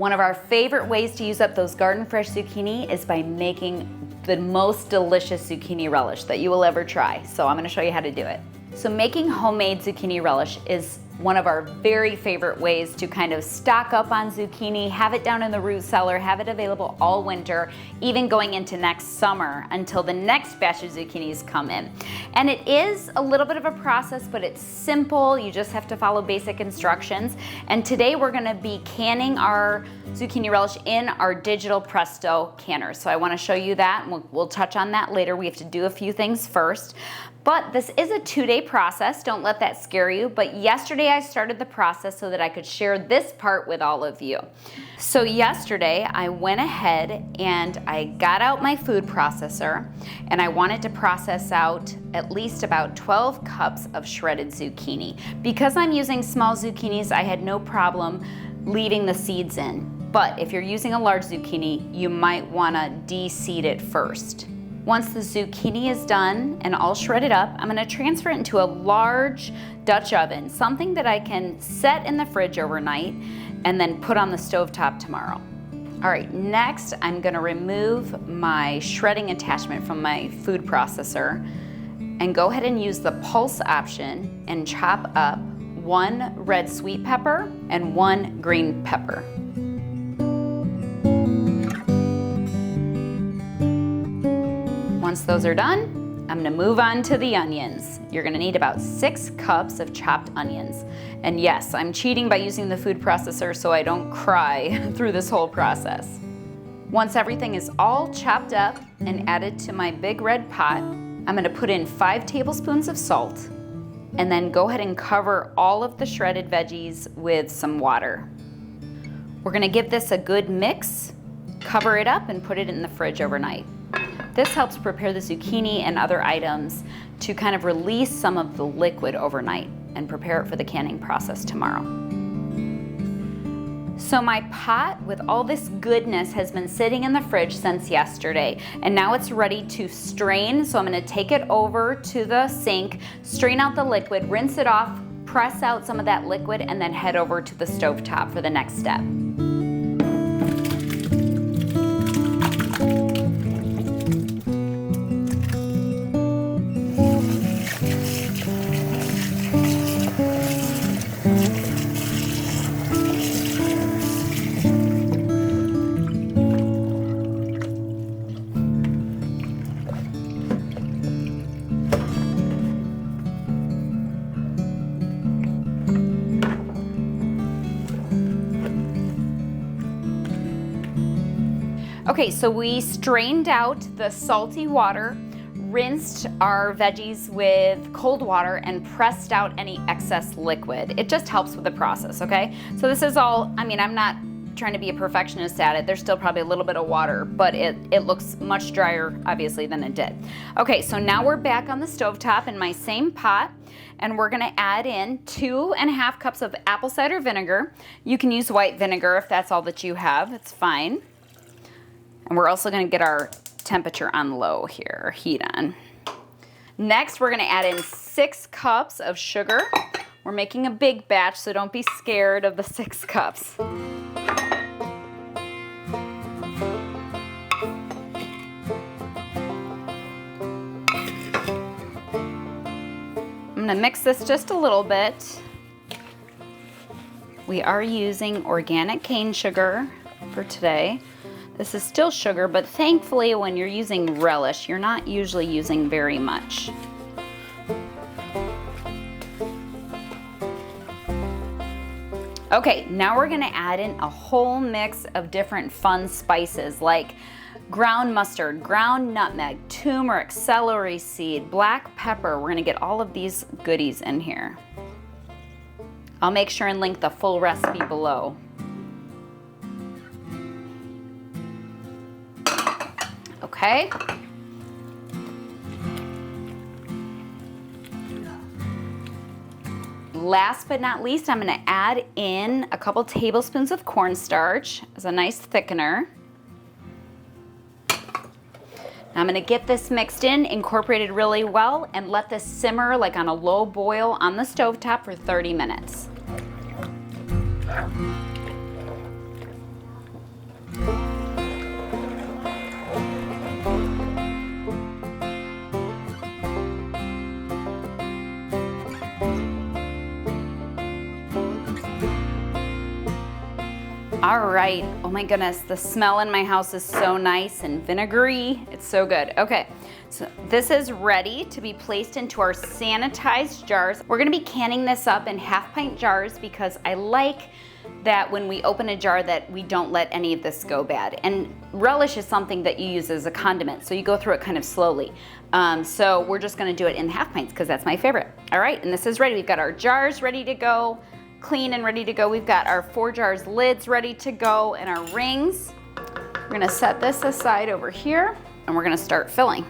One of our favorite ways to use up those garden fresh zucchini is by making the most delicious zucchini relish that you will ever try. So I'm gonna show you how to do it. So making homemade zucchini relish is one of our very favorite ways to kind of stock up on zucchini, have it down in the root cellar, have it available all winter, even going into next summer until the next batch of zucchinis come in. And it is a little bit of a process, but it's simple. You just have to follow basic instructions. And today we're gonna be canning our zucchini relish in our digital Presto canners. So I wanna show you that, and we'll touch on that later. We have to do a few things first. But this is a 2-day process, don't let that scare you. But yesterday I started the process so that I could share this part with all of you. So yesterday I went ahead and I got out my food processor and I wanted to process out at least about 12 cups of shredded zucchini. Because I'm using small zucchinis, I had no problem leaving the seeds in. But if you're using a large zucchini, you might wanna de-seed it first. Once the zucchini is done and all shredded up, I'm gonna transfer it into a large Dutch oven, something that I can set in the fridge overnight and then put on the stovetop tomorrow. All right, next I'm gonna remove my shredding attachment from my food processor and go ahead and use the pulse option and chop up 1 red sweet pepper and 1 green pepper. Once those are done, I'm gonna move on to the onions. You're gonna need about 6 cups of chopped onions. And yes, I'm cheating by using the food processor so I don't cry through this whole process. Once everything is all chopped up and added to my big red pot, I'm gonna put in 5 tablespoons of salt and then go ahead and cover all of the shredded veggies with some water. We're gonna give this a good mix, cover it up and put it in the fridge overnight. This helps prepare the zucchini and other items to kind of release some of the liquid overnight and prepare it for the canning process tomorrow. So my pot with all this goodness has been sitting in the fridge since yesterday, and now it's ready to strain. So I'm gonna take it over to the sink, strain out the liquid, rinse it off, press out some of that liquid, and then head over to the stovetop for the next step. Okay, so we strained out the salty water, rinsed our veggies with cold water, and pressed out any excess liquid. It just helps with the process, okay? So this is all, I mean, I'm not trying to be a perfectionist at it. There's still probably a little bit of water, but it looks much drier, obviously, than it did. Okay, so now we're back on the stovetop in my same pot, and we're gonna add in 2.5 cups of apple cider vinegar. You can use white vinegar if that's all that you have, it's fine. And we're also gonna get our temperature on low here, or heat on. Next, we're gonna add in 6 cups of sugar. We're making a big batch, so don't be scared of the 6 cups. I'm gonna mix this just a little bit. We are using organic cane sugar for today. This is still sugar, but thankfully when you're using relish, you're not usually using very much. Okay, now we're gonna add in a whole mix of different fun spices like ground mustard, ground nutmeg, turmeric, celery seed, black pepper. We're gonna get all of these goodies in here. I'll make sure and link the full recipe below. Okay. Last but not least, I'm gonna add in a couple tablespoons of cornstarch as a nice thickener. Now I'm gonna get this mixed in, incorporated really well, and let this simmer like on a low boil on the stovetop for 30 minutes. All right, oh my goodness, the smell in my house is so nice and vinegary. It's so good. Okay, so this is ready to be placed into our sanitized jars. We're gonna be canning this up in half-pint jars because I like that when we open a jar that we don't let any of this go bad. And relish is something that you use as a condiment, so you go through it kind of slowly. So we're just gonna do it in half pints because that's my favorite. All right, and this is ready. We've got our jars ready to go, clean and ready to go. We've got our 4 jars lids ready to go and our rings. We're gonna set this aside over here and we're gonna start filling.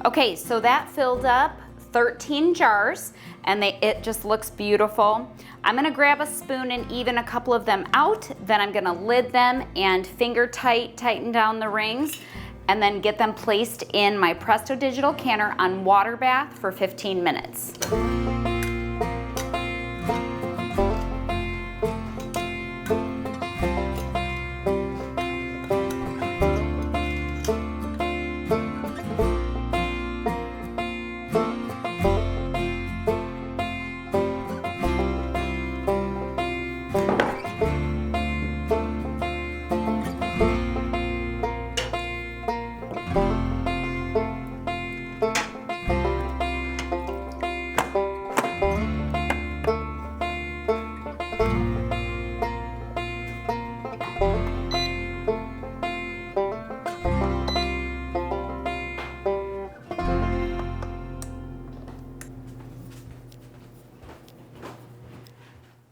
Okay, so that filled up 13 jars and it just looks beautiful. I'm gonna grab a spoon and even a couple of them out, then I'm gonna lid them and finger tighten down the rings and then get them placed in my Presto digital canner on water bath for 15 minutes.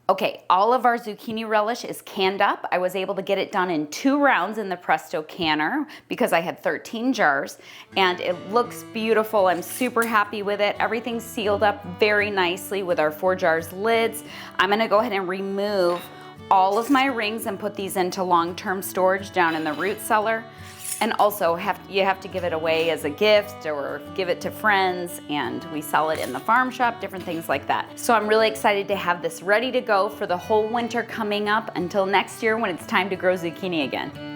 Okay, all of our zucchini relish is canned up. I was able to get it done in 2 rounds in the Presto canner because I had 13 jars and it looks beautiful. I'm super happy with it. Everything's sealed up very nicely with our 4 jars lids. I'm gonna go ahead and remove all of my rings and put these into long-term storage down in the root cellar. And also you have to give it away as a gift or give it to friends, and we sell it in the farm shop, different things like that. So I'm really excited to have this ready to go for the whole winter coming up until next year when it's time to grow zucchini again.